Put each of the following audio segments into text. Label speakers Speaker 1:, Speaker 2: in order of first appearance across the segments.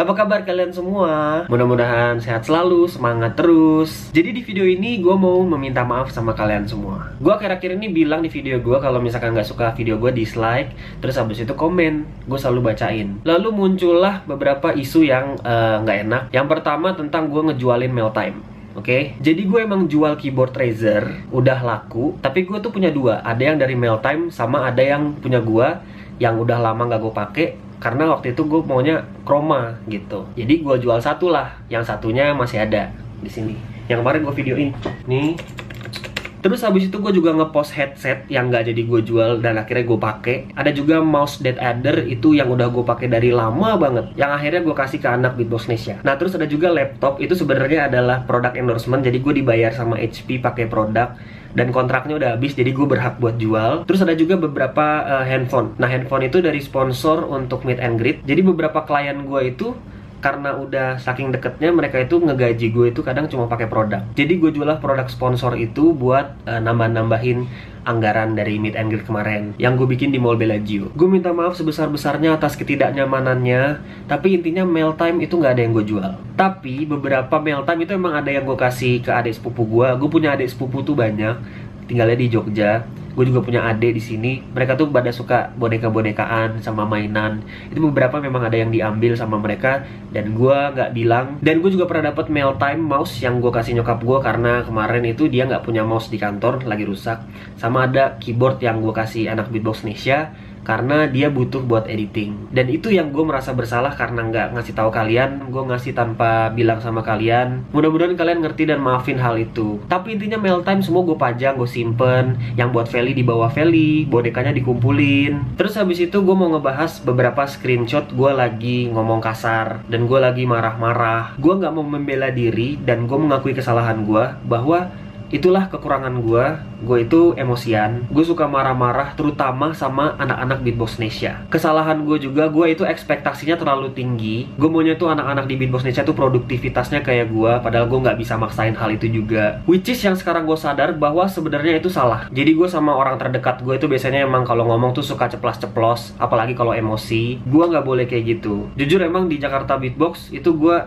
Speaker 1: Apa kabar kalian semua? Mudah-mudahan sehat selalu, semangat terus. Jadi di video ini gue mau meminta maaf sama kalian semua. Gue akhir-akhir ini bilang di video gue kalau misalkan nggak suka video gue dislike, terus habis itu komen, gue selalu bacain. Lalu muncullah beberapa isu yang nggak enak. Yang pertama tentang gue ngejualin Meltime. Oke, jadi gue emang jual keyboard Razer, udah laku. Tapi gue tuh punya dua, ada yang dari Meltime sama ada yang punya gue yang udah lama nggak gue pakai. Karena waktu itu gue maunya chroma gitu. Jadi gue jual satu lah, yang satunya masih ada di sini. Yang kemarin gue videoin, nih. Terus habis itu gue juga ngepost headset yang nggak jadi gue jual dan akhirnya gue pakai. Ada juga mouse Dead Adder itu yang udah gue pakai dari lama banget. Yang akhirnya gue kasih ke anak Beatbox Nesia. Nah terus ada juga laptop, itu sebenarnya adalah produk endorsement. Jadi gue dibayar sama HP pakai produk. Dan kontraknya udah habis, jadi gue berhak buat jual. Terus ada juga beberapa handphone. Nah handphone itu dari sponsor untuk meet and greet. Jadi beberapa klien gue itu karena udah saking deketnya, mereka itu ngegaji gue itu kadang cuma pakai produk. Jadi gue jual produk sponsor itu buat nambah-nambahin anggaran dari meet and greet kemarin yang gue bikin di Mall Bellagio. Gue minta maaf sebesar-besarnya atas ketidaknyamanannya. Tapi intinya Meltime itu nggak ada yang gue jual. Tapi beberapa Meltime itu emang ada yang gue kasih ke adik sepupu gue. Gue punya adik sepupu tuh banyak, tinggalnya di Jogja. Gue juga punya adik di sini. Mereka tuh pada suka boneka-bonekaan sama mainan. Itu beberapa memang ada yang diambil sama mereka dan gue nggak bilang. Dan gue juga pernah dapet Meltime mouse yang gue kasih nyokap gue karena kemarin itu dia nggak punya mouse di kantor, lagi rusak. Sama ada keyboard yang gue kasih anak Beatbox Nesia karena dia butuh buat editing. Dan itu yang gue merasa bersalah karena nggak ngasih tahu kalian. Gue ngasih tanpa bilang sama kalian. Mudah-mudahan kalian ngerti dan maafin hal itu. Tapi intinya Meltime semua gue pajang, gue simpen. Yang buat Feli di bawah Feli, bonekanya dikumpulin. Terus habis itu gue mau ngebahas beberapa screenshot gue lagi ngomong kasar dan gue lagi marah-marah. Gue nggak mau membela diri dan gue mengakui kesalahan gue bahwa itulah kekurangan gue. Gue itu emosian. Gue suka marah-marah, terutama sama anak-anak Beatbox Nesia. Kesalahan gue juga, gue itu ekspektasinya terlalu tinggi. Gue maunya tuh anak-anak di Beatbox Nesia tuh produktivitasnya kayak gue, padahal gue nggak bisa maksain hal itu juga. Which is yang sekarang gue sadar bahwa sebenarnya itu salah. Jadi gue sama orang terdekat gue itu biasanya emang kalau ngomong tuh suka ceplas-ceplos, apalagi kalau emosi. Gue nggak boleh kayak gitu. Jujur emang di Jakarta Beatbox itu gue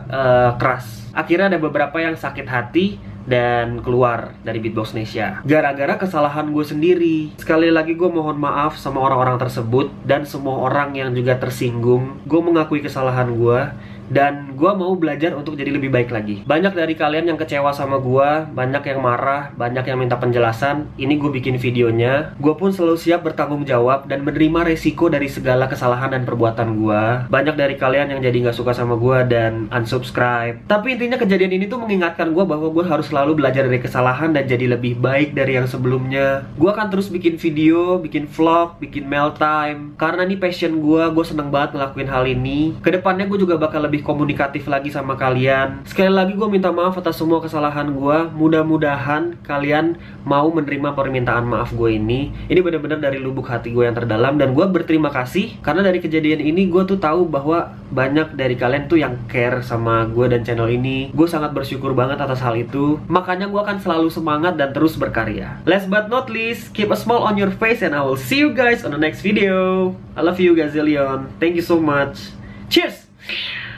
Speaker 1: keras. Akhirnya ada beberapa yang sakit hati dan keluar dari Beatbox Nesia gara-gara kesalahan gue sendiri. Sekali lagi gue mohon maaf sama orang-orang tersebut dan semua orang yang juga tersinggung. Gue mengakui kesalahan gue dan gue mau belajar untuk jadi lebih baik lagi. Banyak dari kalian yang kecewa sama gue, banyak yang marah, banyak yang minta penjelasan. Ini gue bikin videonya. Gue pun selalu siap bertanggung jawab dan menerima resiko dari segala kesalahan dan perbuatan gue. Banyak dari kalian yang jadi gak suka sama gue dan unsubscribe. Tapi intinya kejadian ini tuh mengingatkan gue bahwa gue harus selalu belajar dari kesalahan dan jadi lebih baik dari yang sebelumnya. Gue akan terus bikin video, bikin vlog, bikin Meltime karena ini passion gue seneng banget ngelakuin hal ini. Kedepannya gue juga bakal lebih komunikatif lagi sama kalian. Sekali lagi gue minta maaf atas semua kesalahan gue. Mudah-mudahan kalian mau menerima permintaan maaf gue ini. Ini benar-benar dari lubuk hati gue yang terdalam. Dan gue berterima kasih karena dari kejadian ini gue tuh tahu bahwa banyak dari kalian tuh yang care sama gue dan channel ini. Gue sangat bersyukur banget atas hal itu. Makanya gue akan selalu semangat dan terus berkarya. Last but not least, keep a smile on your face and I will see you guys on the next video. I love you gazillion. Thank you so much. Cheers!